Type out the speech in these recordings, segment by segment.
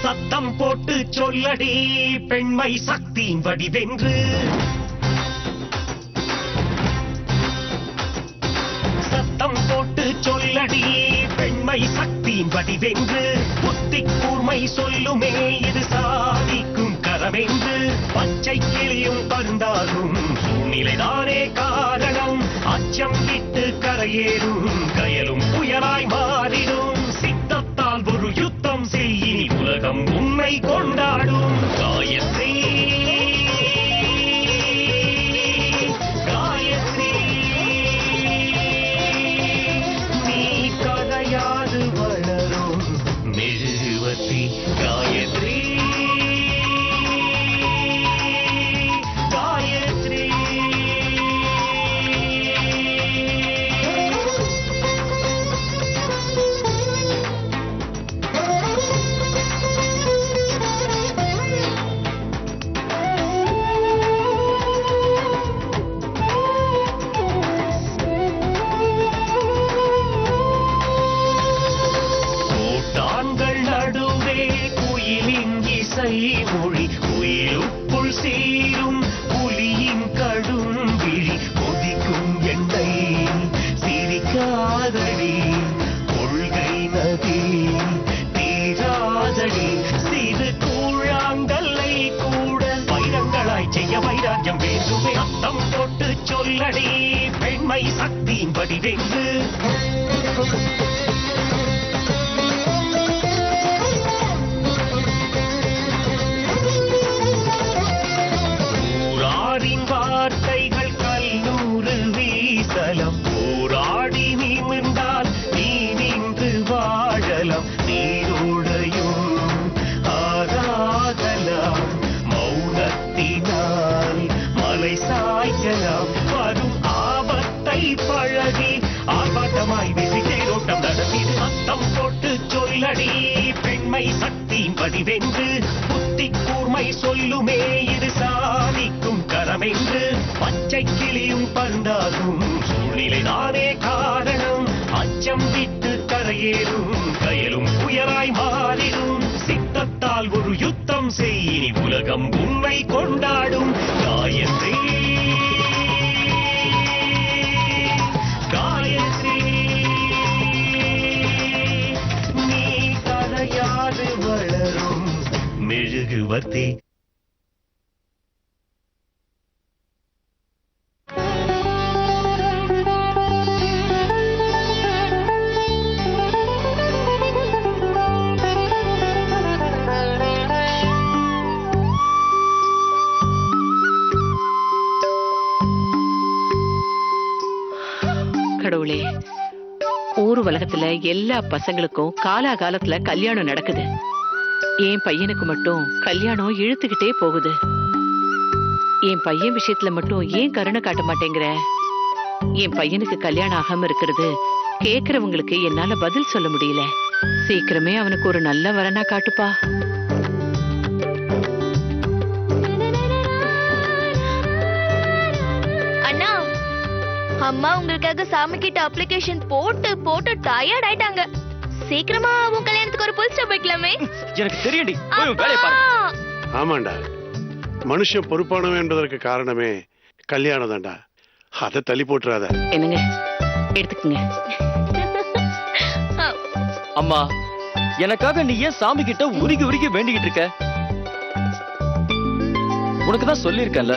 சத்தம் போட்டு சொல்லடி பெண்மை சக்தியின் வடிவென்று. சத்தம் போட்டு சொல்லடி பெண்மை சக்தியின் வடிவென்று. புத்தி கூர்மை சொல்லுமே இது சாதிக்கும் கரமென்று. பச்சை கிளியும் பருந்தாகும் சூழ்நிலைதானே காரணம். அச்சம் விட்டு கரையேறும் கயலும் புயலாய் மாறிடும். சித்தத்தால் ஒரு யுத்தம் செய்யினி உலகம் உன்னை கொண்டாடும். காயத்ரி காயத்ரி நீ கரையாது வளரும் மெழுகுவர்த்தி. காயத்ரி காயத்ரி கோட்டான்கள் நடுவே குயிலின் இசை மொழி. குயிலுக்குள் சீரும் புலியின் கடும் விழி. கொதிக்கும் எண்ணெய் சிரிக்காதடி கொள்கை நதி தீராதடி. சிறு கூழாங்கல்லை கூட வைரங்களாய் செய்ய வைராஜ்யம் வேண்டுமே. சத்தம் போட்டு சொல்லடி பெண்மை சக்தியின் வடிவென்று. ஊராரின் வார்த்தைகள் கல்லூறு வீசலம். போராடி நிமிர்ந்தால் நீ நின்று வாழலாம். நீரோடையும் ஆராகலாம். மௌனத்தினால் மலை சாய்க்கலாம். வரும் ஆபத்தை பழகி ஆர்ப்பாட்டமாய் வீசி தேரோட்டம் நடத்தி. சத்தம் போட்டு சொல்லடி பெண்மை சக்தியின் வடிவென்று. புத்தி கூர்மை சொல்லுமே இது சாதிக்கும் கரமென்று. பச்சை கிளியும் பருந்தாகும் சூழ்நிலைதானே காரணம். அச்சம் விட்டு கரையேறும் கயலும் புயலாய் மாறிடும். சித்தத்தால் ஒரு யுத்தம் செய்யினி உலகம் உன்னை கொண்டாடும். காயத்ரி காயத்ரி நீ கரையாது வளரும் மெழுகுவர்த்தி. கடவுளே, ஊர் உலகத்துல எல்லா பசங்களுக்கும் காலாகாலத்துல கல்யாணம் நடக்குது. என் பையனுக்கு மட்டும் கல்யாணம் இழுத்துக்கிட்டே போகுது. என் பையன் விஷயத்துல மட்டும் ஏன் கருணை காட்ட மாட்டேங்கிற? என் பையனுக்கு கல்யாணம் ஆகாம இருக்கிறது கேக்குறவங்களுக்கு என்னால பதில் சொல்ல முடியல. சீக்கிரமே அவனுக்கு ஒரு நல்ல வரனா காட்டுப்பா. அண்ணா, அம்மா உங்களுக்காக சாமி கிட்ட அப்ளிகேஷன் போட்டு போட்டு டயர்ட் ஆயிட்டாங்க. சீக்கிரமா உன் கல்யாணத்துக்கு ஒரு புல் ஸ்டாப் வைக்கலாமே. எனக்கு தெரியும்டி, போய் உன் வேலையை பாரு. ஆமாண்டா, மனுஷன் பொறுப்பானவன் என்பதற்கு காரணமே கல்யாணம் தான்டா. அதை தள்ளி போட்டுறாத. என்னங்க எடுத்துக்கங்க. அம்மா, எனக்காக நீ ஏன் சாமி கிட்ட உருகி உருகி வேண்டிக்கிட்டு இருக்க? உனக்குதான் சொல்லியிருக்கேன்ல,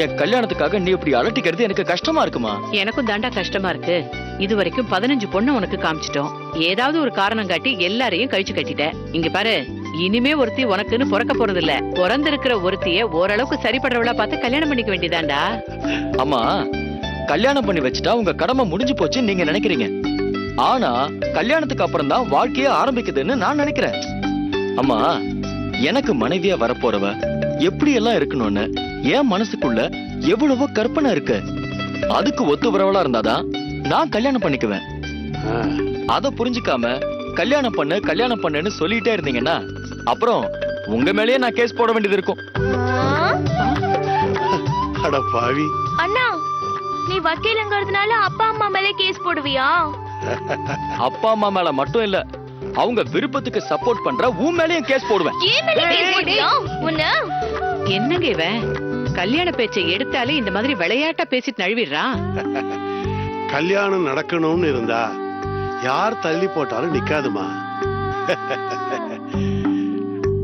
என் கல்யாணத்துக்காக நீ இப்படி அலட்டிக்கிறது எனக்கு கஷ்டமா இருக்குமா? எனக்கும் தாண்டா கஷ்டமா இருக்கு. இது வரைக்கும் 15 பொண்ணு உனக்கு காமிச்சிட்டோம். ஏதாவது ஒரு காரணம் காட்டி எல்லாரையும் கழிச்சு கட்டிட்ட. இங்க பாரு, இனிமே ஒருத்தி உனக்குன்னு பிறக்க போறது இல்ல. பிறந்திருக்கிற ஒருத்திய ஓரளவுக்கு சரிப்படுறவளா பார்த்து கல்யாணம் பண்ணிக்க வேண்டியதாண்டா. அம்மா, கல்யாணம் பண்ணி வச்சுட்டா உங்க கடமை முடிஞ்சு போச்சுன்னு நீங்க நினைக்கிறீங்க. ஆனா கல்யாணத்துக்கு அப்புறம் தான் வாழ்க்கையே ஆரம்பிக்குதுன்னு நான் நினைக்கிறேன். அம்மா, எனக்கு மனைவியா வரப்போறவ எப்படி எல்லாம் இருக்கணும்னு என் மனசுக்குள்ள எவ்வளவோ கற்பனை இருக்கு. அதுக்கு ஒத்து வரவளா இருந்தாதான் நான் கல்யாணம் பண்ணிக்குவேன். அத புரிஞ்சுக்காம கல்யாணம் பண்ணுன்னு சொல்லிட்டே இருந்தீங்கன்னா அப்புறம் உங்க மேலேயே நான் கேஸ் போட வேண்டியது இருக்கும். அட பாவி. அண்ணா, நீ வக்கீலுங்கிறதுனால அப்பா அம்மா மேல கேஸ் போடுவியா? அப்பா அம்மா மேல மட்டும் இல்ல, அவங்க விருப்பத்துக்கு சப்போர்ட் பண்ற உன் மேலயும் கேஸ் போடுவேன். ஏன் மேல ஏய், கேஸ் ஏய், போடுறியா? உன்னை என்னங்க இவன் கல்யாண பேச்சை எடுத்தாலே இந்த மாதிரி விளையாட்டா பேசிட்டு நழுவிடுறான். கல்யாணம் நடக்கணும்னு இருந்தா யார் தள்ளி போட்டாலும் நிக்காதுமா.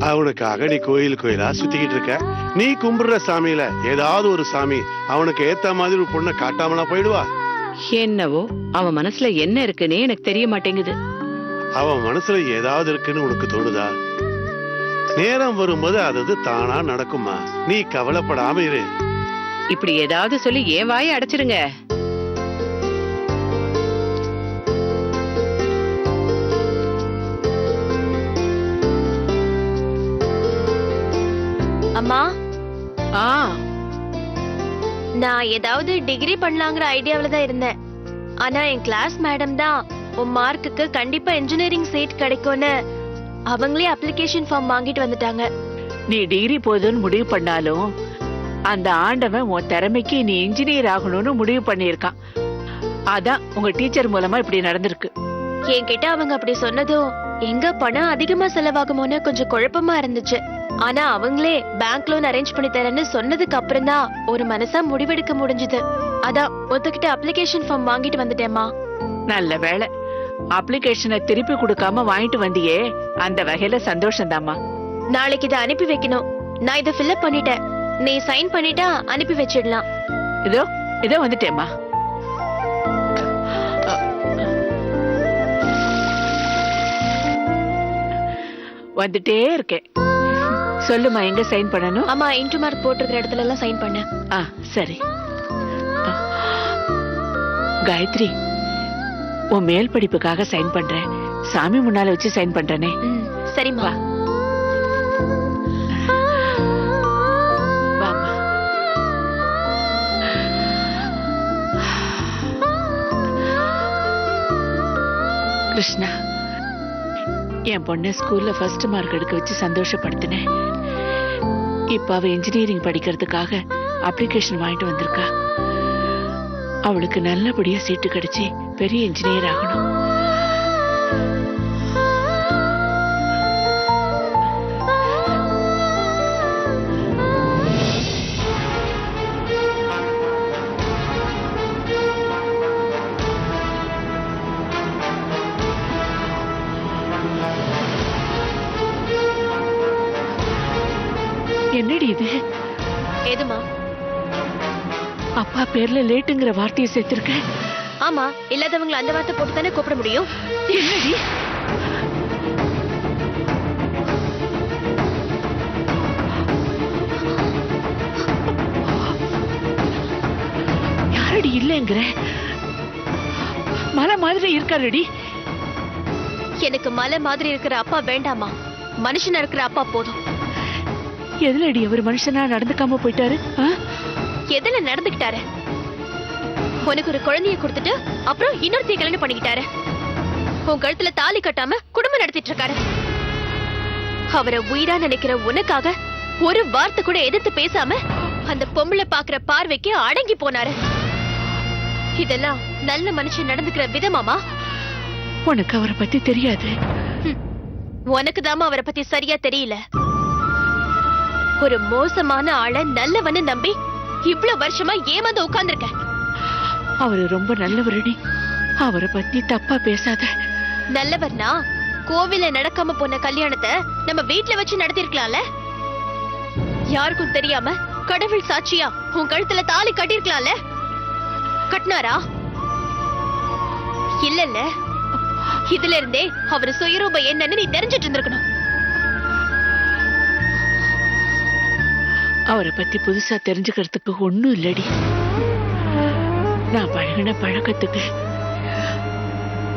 அவனுக்காக நீ கோயில் கோயிலா சுத்திக்கிட்டு இருக்க. நீ கும்பிடுற சாமியில ஏதாவது ஒரு சாமி அவனுக்கு ஏத்த மாதிரி ஒரு பொண்ணை காட்டாமலா போயிடுவா? என்னவோ அவன் மனசுல என்ன இருக்குன்னே எனக்கு தெரிய மாட்டேங்குது. அவன் மனசுல ஏதாவது இருக்குன்னு உனக்கு தோணுதா? நேரம் வரும்போது அது தானா நடக்குமா. நீ கவலைப்படாம இரு. இப்படி ஏதாவது சொல்லி என் வாயை அடைச்சிருங்க. அம்மா, ஆ நான் ஏதாவது டிகிரி பண்ணலாங்கிற ஐடியாவில தான் இருந்தேன். ஆனா என் கிளாஸ் மேடம் தான் உன் மார்க்குக்கு கண்டிப்பா இன்ஜினியரிங் சீட் கிடைக்கும்னு அவங்களே அப்ளிகேஷன் ஃபார்ம் வாங்கிட்டு வந்துட்டாங்க. நீ டிகிரி போதுன்னு முடிவு பண்ணாலும் அந்த ஆண்டவன் உன் திறமைக்கு நீ இன்ஜினியர் ஆகணும்னு முடிவு பண்ணியிருக்கான். அதான் உங்க டீச்சர் மூலமா இப்படி நடந்திருக்கு. என்கிட்ட அவங்க அப்படி சொன்னதும் எங்க பணம் அதிகமா செலவாகுமோன்னு கொஞ்சம் குழப்பமா இருந்துச்சு. ஆனா அவங்களே பேங்க் லோன் அரேஞ்ச் பண்ணி தரேன்னு சொன்னதுக்கு அப்புறம் தான் ஒரு மனசா முடிவெடுக்க முடிஞ்சது. அதான் ஒத்துக்கிட்ட அப்ளிகேஷன் ஃபார்ம் வாங்கிட்டு வந்துட்டேம்மா. நல்ல வேளை அப்ளிகேஷனை திருப்பி கொடுக்காம வாங்கிட்டு வந்தியே, அந்த வகையில சந்தோஷம்தாம்மா. நாளைக்கு இதை அனுப்பி வைக்கணும். நான் இதை ஃபில்அப் பண்ணிட்டேன். நீ சைன் பண்ணிட்டா அனுப்பி வச்சிடலாம். இதோ இதோ வந்துட்டேம்மா. வந்துட்டே இருக்கேன். சொல்லுமா, எங்க சைன் பண்ணணும்? ஆமா, இன்டு மார்க் போட்டிருக்கிற இடத்துல எல்லாம் சைன் பண்ண. ஆ சரி. காயத்ரி, உன் மேல் படிப்புக்காக சைன் பண்றேன். சாமி முன்னால வச்சு சைன் பண்றேனே. சரிம்மா. வாமா. கிருஷ்ணா, என் பொண்ணை ஸ்கூல்ல ஃபர்ஸ்ட் மார்க் எடுக்க வச்சு சந்தோஷப்படுத்தினேன். இப்ப அவ இன்ஜினியரிங் படிக்கிறதுக்காக அப்ளிகேஷன் வாங்கிட்டு வந்திருக்கா. அவளுக்கு நல்லபடியா சீட்டு கிடைச்சி பெரிய இன்ஜினியர் ஆகணும். என்னடி இது? ஏதுமா? அப்பா பேர்ல லேட்டுங்கிற வார்த்தையை சேர்த்திருக்க. ஆமா, இல்லாதவங்களை அந்த வார்த்தை போட்டு தானே கூப்பிட முடியும். என்னடி? யாரடி இல்லைங்கிற? மலை மாதிரி இருக்காரடி. எனக்கு மலை மாதிரி இருக்கிற அப்பா வேண்டாமா, மனுஷனா இருக்கிற அப்பா போதும். எதுலடி அவர் மனுஷனா நடந்துக்காம போயிட்டாரு? எதுல நடந்துக்கிட்டாரு? உனக்கு ஒரு குழந்தைய கொடுத்துட்டு அப்புறம் இன்னொருத்தைய கல்யாணம் பண்ணிக்கிட்டாரு. உன் கழுத்துல தாலி கட்டாம குடும்பம் நடத்திட்டு இருக்காரு. அவரை உயிரா நினைக்கிற உனக்காக ஒரு வார்த்தை கூட எதிர்த்து பேசாம அந்த பொம்பளை பாக்குற பார்வைக்கு அடங்கி போனாரு. இதெல்லாம் நல்ல மனுஷன் நடந்துக்கிற விதமாமா? உனக்கு அவரை பத்தி தெரியாது. உனக்கு தாமா அவரை பத்தி சரியா தெரியல. ஒரு மோசமான ஆளை நல்லவன்னு நம்பி இவ்வளவு வருஷமா ஏமாந்து உட்கார்ந்திருக்க. அவரு ரொம்ப நல்லவரடி. அவரை பத்தி தப்பா பேசாத. நல்லவர்னா கோவில நடக்காம போன கல்யாணத்தை நம்ம வீட்ல வச்சு நடத்திருக்கலாம்ல. யாருக்கும் தெரியாம கடவுள் சாட்சியா உன் கழுத்துல தாலி கட்டிருக்கலாம்ல. கட்டினாரா? இல்லல்ல. இதுல இருந்தே அவரு சுயரூபம் என்னன்னு நீ தெரிஞ்சிட்டு இருந்திருக்கணும். அவரை பத்தி புதுசா தெரிஞ்சுக்கிறதுக்கு ஒண்ணும் இல்லடி. நான் பழகின பழக்கத்துக்கு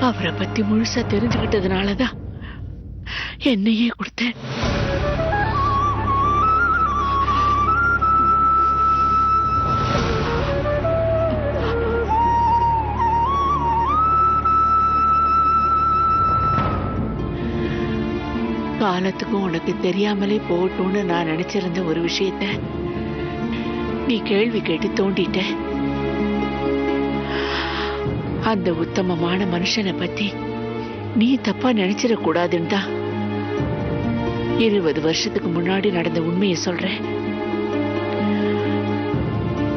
அவரை பத்தி முழுசா தெரிஞ்சுக்கிட்டதுனாலதான் என்னையே கொடுத்தேன். காலத்துக்கும் உனக்கு தெரியாமலே போகட்டும்னு நான் நினைச்சிருந்த ஒரு விஷயத்த நீ கேள்வி கேட்டு தோண்டிட்ட. அந்த உத்தமமான மனுஷனை பத்தி நீ தப்பா நினைச்சிட கூடாதுன்னு தான் 20 வருஷத்துக்கு முன்னாடி நடந்த உண்மையை சொல்றேன்.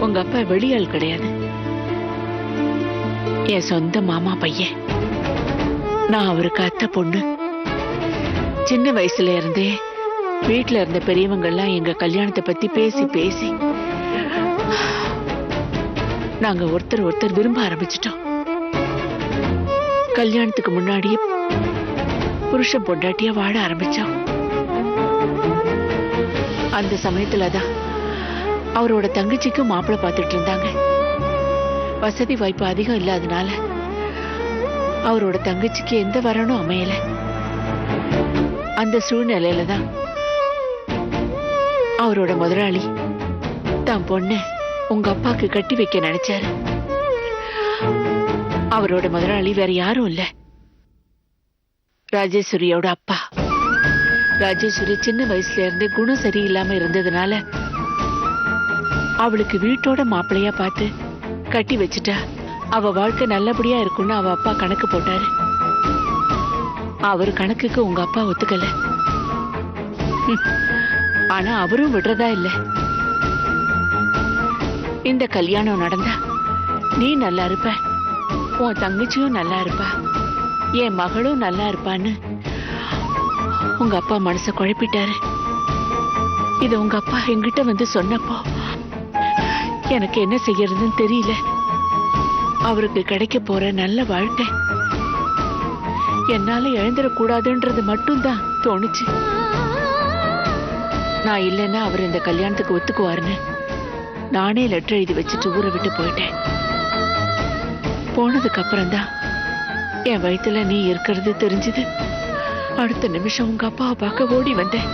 உங்க அப்பா வெளியாள் கிடையாது, என் சொந்த மாமா பையன். நான் அவருக்கு அத்தை பொண்ணு. சின்ன வயசுல இருந்தே வீட்டுல இருந்த பெரியவங்க எல்லாம் எங்க கல்யாணத்தை பத்தி பேசி பேசி நாங்க ஒருத்தர் விரும்ப ஆரம்பிச்சிட்டோம். கல்யாணத்துக்கு முன்னாடியே புருஷன் பொண்டாட்டியா வாழ ஆரம்பிச்சோம். அந்த சமயத்துலதான் அவரோட தங்கச்சிக்கு மாப்பிள்ளை பார்த்துட்டு இருந்தாங்க. வசதி வாய்ப்பு அதிகம் இல்லாதனால அவரோட தங்கச்சிக்கு எந்த வரணும் அமையல. அந்த சூழ்நிலையில தான் அவரோட முதலாளி தான் பொண்ணு உங்க அப்பாக்கு கட்டி வைக்க நினைச்சாரு. அவரோட முதலாளி வேற யாரும் இல்ல, ராஜேஸ்வரியோட அப்பா. ராஜேஸ்வரி சின்ன வயசுல இருந்து குணம் சரியில்லாம இருந்ததுனால அவளுக்கு வீட்டோட மாப்பிள்ளையா பார்த்து கட்டி வச்சுட்டா அவ வாழ்க்கை நல்லபடியா இருக்கும்னு அவ அப்பா கணக்கு போட்டாரு. அவர் கணக்குக்கு உங்க அப்பா ஒத்துக்கல. ஆனா அவரும் விடுறதா இல்ல. இந்த கல்யாணம் நடந்தா நீ நல்லா இருப்ப, உன் தங்கச்சியும் நல்லா இருப்பா, என் மகளும் நல்லா இருப்பான்னு உங்க அப்பா மனச குழப்பிட்டாரு. இது உங்க அப்பா என்கிட்ட வந்து சொன்னப்போ எனக்கு என்ன செய்யறதுன்னு தெரியல. அவருக்கு கிடைக்க போற நல்ல வாழ்க்கை என்னால எழுந்துடக்கூடாதுன்றது மட்டும்தான் தோணுச்சு. நான் இல்லைன்னா அவர் இந்த கல்யாணத்துக்கு ஒத்துக்குவாருன்னு நானே லெட்டர் எழுதி வச்சுட்டு ஊரை விட்டு போயிட்டேன். போனதுக்கு அப்புறம் தான் என் வயித்துல நீ இருக்கிறது தெரிஞ்சது. அடுத்த நிமிஷம் உங்க அப்பாவை பார்க்க ஓடி வந்தேன்.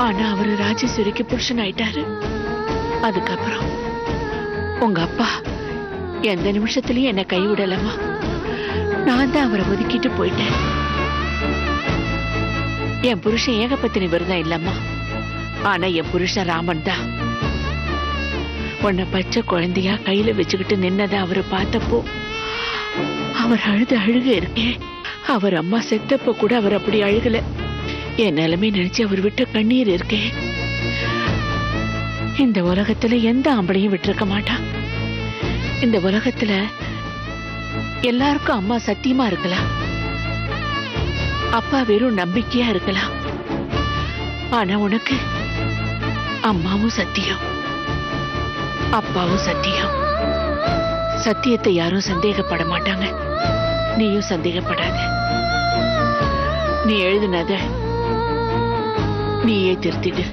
ஆனா அவரு ராஜேஸ்வரிக்கு புருஷன் ஆயிட்டாரு. அதுக்கப்புறம் உங்க அப்பா எந்த நிமிஷத்துலயும் என்ன கைவிடலமா. நான் தான் அவரை ஒதுக்கிட்டு போயிட்டேன். என் புருஷன் ஏகப்பத்தினி விரதம் இல்லம்மா. ஆனா என் புருஷன் ராமன் தான். உன்னை பச்சை குழந்தையா கையில வச்சுக்கிட்டு நின்னதை அவரை பார்த்தப்போ அவர் அழுது அழுக இருக்கேன். அவர் அம்மா செத்தப்ப கூட அவர் அப்படி அழுகல. என் நிலைமை நினைச்சு அவர் விட்ட கண்ணீர் இருக்கேன். இந்த உலகத்துல எந்த ஆம்பளையும் விட்டிருக்க மாட்டான். இந்த உலகத்துல எல்லாருக்கும் அம்மா சத்தியமா இருக்கலாம், அப்பா வெறும் நம்பிக்கையா இருக்கலாம். ஆனா உனக்கு அம்மாவும் சத்தியம், அப்பாவும் சத்தியம். சத்தியத்தை யாரும் சந்தேகப்பட மாட்டாங்க. நீயும் சந்தேகப்படாத. நீ எழுதுனத நீயே திருத்திடு.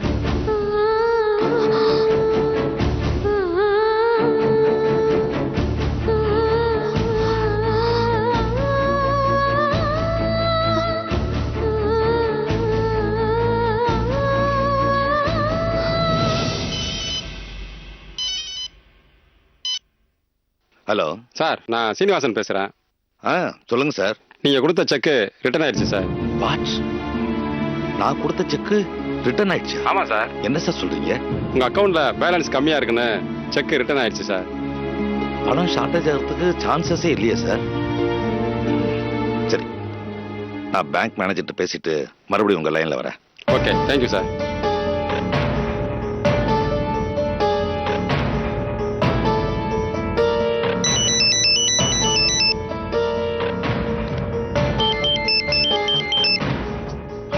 ஹலோ சார், நான் சீனிவாசன் பேசுறேன். சொல்லுங்க சார். நீங்க கொடுத்த செக் ரிட்டர்ன் ஆயிடுச்சு சார். வாட்? நான் கொடுத்த செக் ரிட்டர்ன் ஆயிடுச்சு? ஆமா சார். என்ன சார் சொல்றீங்க? உங்க அக்கவுண்ட்ல பேலன்ஸ் கம்மியா இருக்குன்னு செக் ரிட்டர்ன் ஆயிடுச்சு சார். பணம் ஷார்டேஜ் ஆகிறதுக்கு சான்சஸே இல்லையே சார். சரி, நான் பேங்க் மேனேஜர்கிட்ட பேசிட்டு மறுபடியும் உங்க லைன்ல வரேன். Okay, thank you sir.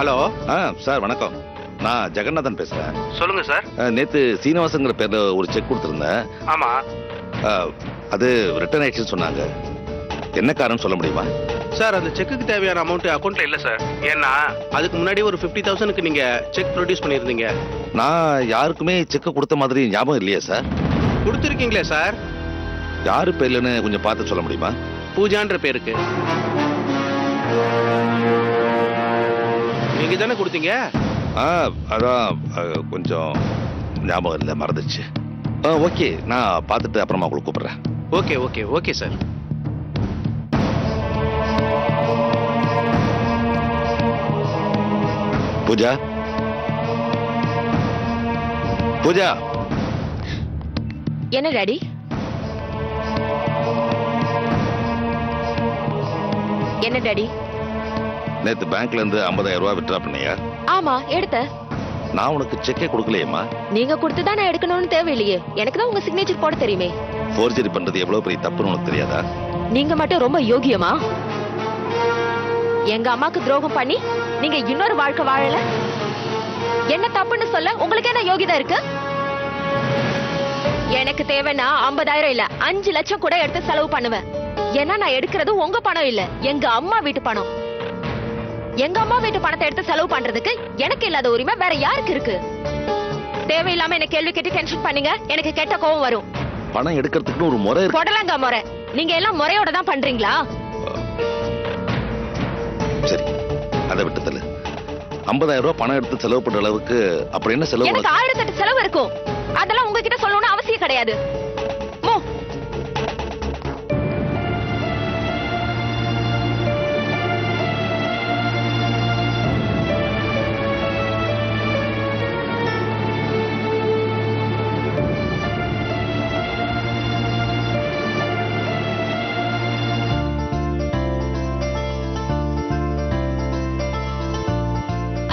Hello. Sir வணக்கம். நான் ஜெகநாதன் பேசுறேன். சொல்லுங்க சார். நேத்து சீனிவாசங்கிற பேர்ல ஒரு செக் கொடுத்திருந்தேன். ஆமா. அது ரிட்டர்ன் ஆயிடுச்சுன்னு சொன்னாங்க. என்ன காரணம் சொல்ல முடியுமா? சார், அந்த செக்குக்கு தேவையான அமௌண்ட் அக்கௌண்ட்ல இல்ல சார். ஏன்னா அதுக்கு முன்னாடி ஒரு 50,000க்கு நீங்க செக் ப்ரொடியூஸ் பண்ணிருந்தீங்க. நான் யாருக்குமே செக் கொடுத்த மாதிரி ஞாபகம் இல்லையே சார். கொடுத்துருக்கீங்களே சார். யாரு பேர்லன்னு கொஞ்சம் பார்த்து சொல்ல முடியுமா? பூஜான்ற பேருக்கு. நீங்க தானே கொடுத்தீங்க? அதான் கொஞ்சம் ஞாபகம் இல்லை, மறந்துச்சு. ஓகே, நான் பார்த்துட்டு அப்புறமா உங்களுக்கு கூப்பிடுறேன். Okay okay okay sir. Pooja, Pooja. என்ன டாடி? என்ன டாடி? நேத்து பேங்க்ல இருந்து 50,000 ரூபாய் வித்ட்ரா பண்ணியா? ஆமா எடுத்த. நான் உனக்கு செக்கே கொடுக்கலையேம்மா. நீங்க கொடுத்துதான் நான் எடுக்கணும்னு தேவையில்லையே. எனக்கு தான் உங்க சிக்னேச்சர் போட தெரியுமே. ஃபோர்ஜரி பண்றது எவ்வளவு பெரிய தப்புன்னு உனக்கு தெரியாதா? நீங்க மட்டும் ரொம்ப யோகியமா? எங்க அம்மாக்கு துரோகம் பண்ணி நீங்க இன்னொரு வாழ்க்கை வாழல. என்ன தப்புன்னு சொல்ல உங்களுக்கு என்ன யோகிதா இருக்கு? எனக்கு தேவைன்னா 50,000 இல்ல 5 லட்சம் கூட எடுத்து செலவு பண்ணுவேன். ஏன்னா நான் எடுக்கிறது உங்க பணம் இல்ல, எங்க அம்மா வீட்டு பணம். எங்க அம்மா வீட்டு பணத்தை எடுத்து செலவு பண்றதுக்கு எனக்கு இல்லாத உரிமை வேற யாருக்கு இருக்கு? தேவையில்லாம என்ன கேள்வி கேட்டு டென்ஷன் பண்ணீங்க, எனக்கு கெட்ட கோவம் வரும். பணம் எடுக்கிறதுக்கு ஒரு முறை இருக்கு. போடலாங்க முறை. நீங்க எல்லாம் முறையோட தான் பண்றீங்களா? சரி, அதை விட்டு தள்ளு. 50,000 ரூபாய் பணம் எடுத்து செலவு பண்ற அளவுக்கு அப்படி என்ன செலவு? எனக்கு 1008 செலவு இருக்கும். அதெல்லாம் உங்ககிட்ட சொல்லணும்னு அவசியம் கிடையாது. மோ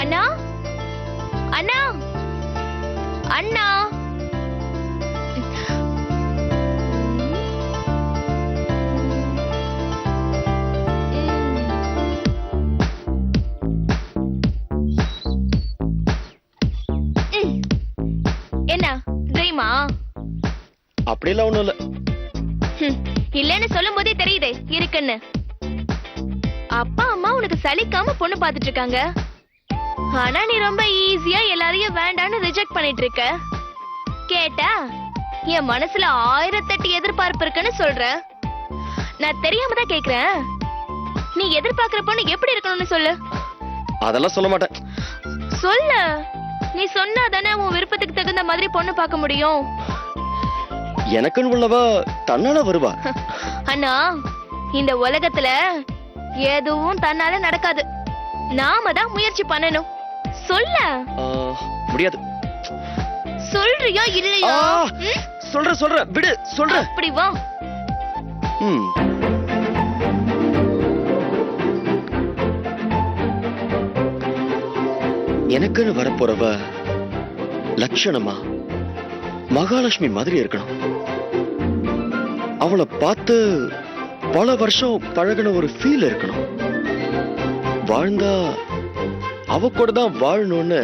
அண்ணா, அண்ணா, அண்ணா. என்ன ட்ரீமா? அப்படியெல்லாம் ஒண்ணும் இல்ல. இல்லன்னு சொல்லும் போதே தெரியுதே இருக்குன்னு. அப்பா அம்மா உனக்கு சலிக்காம பொண்ணு பாத்துட்டு இருக்காங்க. ஆனா நீ ரொம்ப ஈஸியா எல்லாரையும் வேண்டான்னு ரிஜெக்ட் பண்ணிட்டு இருக்க. கேட்டா என் மனசுல 1008 எதிர்பார்ப்பு இருக்குன்னு சொல்ற. நான் தெரியாம தான் கேக்குறேன். நீ எதிர்பார்க்கிற பொண்ணு எப்படி இருக்கணும்னு சொல்லு. அதெல்லாம் சொல்ல மாட்டேன். சொல்லு. நீ சொன்னா தானே உன் விருப்பத்துக்கு தகுந்த மாதிரி பொண்ணு பார்க்க முடியும். எனக்குன்னு உள்ளவா தன்னால வருவா. அண்ணா, இந்த உலகத்துல எதுவும் தன்னால நடக்காது. நாம தான் முயற்சி பண்ணணும். சொல்ல முடியாது. சொல்றியா இல்லையா? சொல்ற விடு சொல்ற. அப்படி வா. எனக்குன்னு வரப்போறவ லட்சணமா மகாலட்சுமி மாதிரி இருக்கணும். அவளை பார்த்து பல வருஷம் பழகின ஒரு ஃபீல் இருக்கணும். வாழ்ந்தா அவ கூட தான் வாழணும்னு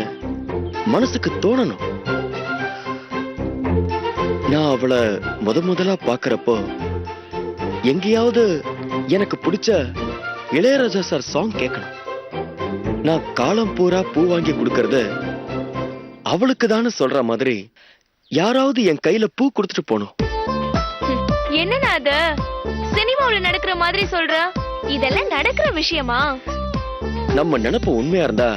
மனசுக்கு தோணணும். நான் அவளை முதலா பாக்குறப்போ எங்கேயாவது எனக்கு பிடிச்ச இளையராஜா சார் சாங் கேட்கணும். நான் காலம் பூரா பூ வாங்கி கொடுக்கறது அவளுக்கு தானே சொல்ற மாதிரி யாராவது என் கையில பூ கொடுத்துட்டு போகணும். என்னன்னா அது சினிமாவுல நடக்கிற மாதிரி சொல்ற? இதெல்லாம் நடக்கிற விஷயமா? நம்ம நினைப்பு உண்மையா இருந்தா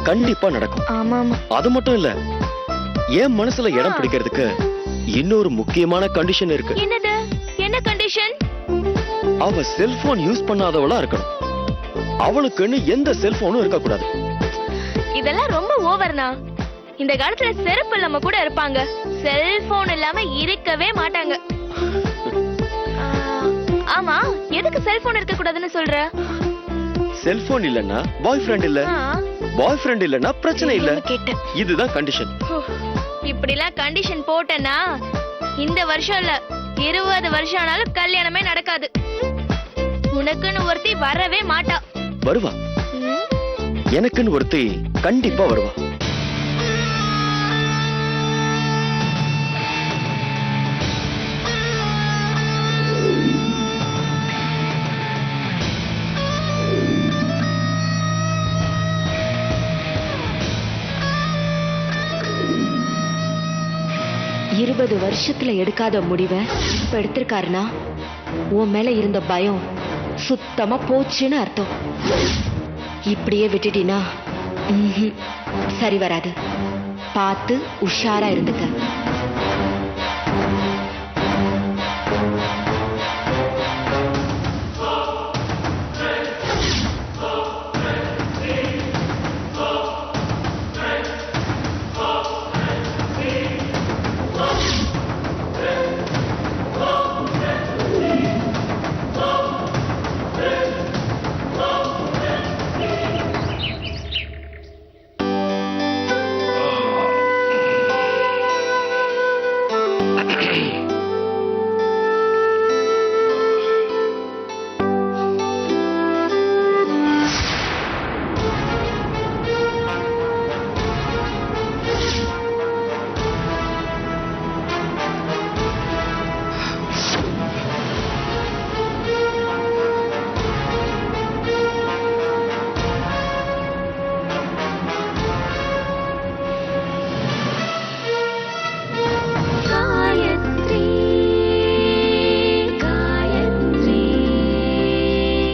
கண்டிப்பா நடக்கும். ஆமா. அது மட்டும் இல்ல, என் மனசுல இடம் பிடிக்கிறதுக்கு இன்னொரு முக்கியமான கண்டிஷன் இருக்கு. என்னது? என்ன கண்டிஷன்? அவ செல்போன் யூஸ் பண்ணாதவளா இருக்கணும். அவளுக்குன்னு எந்த செல்போனும் இருக்க கூடாது. இதெல்லாம் ரொம்ப ஓவர்னா. இந்த காலத்துல செருப்பு இல்லாம கூட இருப்பாங்க, செல்போன் இல்லாம இருக்கவே மாட்டாங்க. ஆமா, எதுக்கு செல்போன் இருக்க கூடாதுன்னு சொல்ற? செல்போன் இல்லன்னா பாய் ஃப்ரெண்ட் இல்ல, பாய் ஃப்ரெண்ட் இல்லன்னா பிரச்சனை இல்ல. இதுதான் கண்டிஷன். இப்படிலாம் கண்டிஷன் போட்டனா இந்த வருஷம் இல்ல 20 வருஷம் ஆனாலும் கல்யாணமே நடக்காது. உனக்குன்னு ஒருத்தி வரவே மாட்டா. வருவா. எனக்குன்னு ஒருத்தி கண்டிப்பா வருவா. இருபது வருஷத்துல எடுக்காத முடிவை இப்ப எடுத்திருக்காருன்னா உன் மேல இருந்த பயம் சுத்தமா போச்சுன்னு அர்த்தம். இப்படியே விட்டுட்டீனா சரி வராது. பார்த்து உஷாரா இருந்துக்க.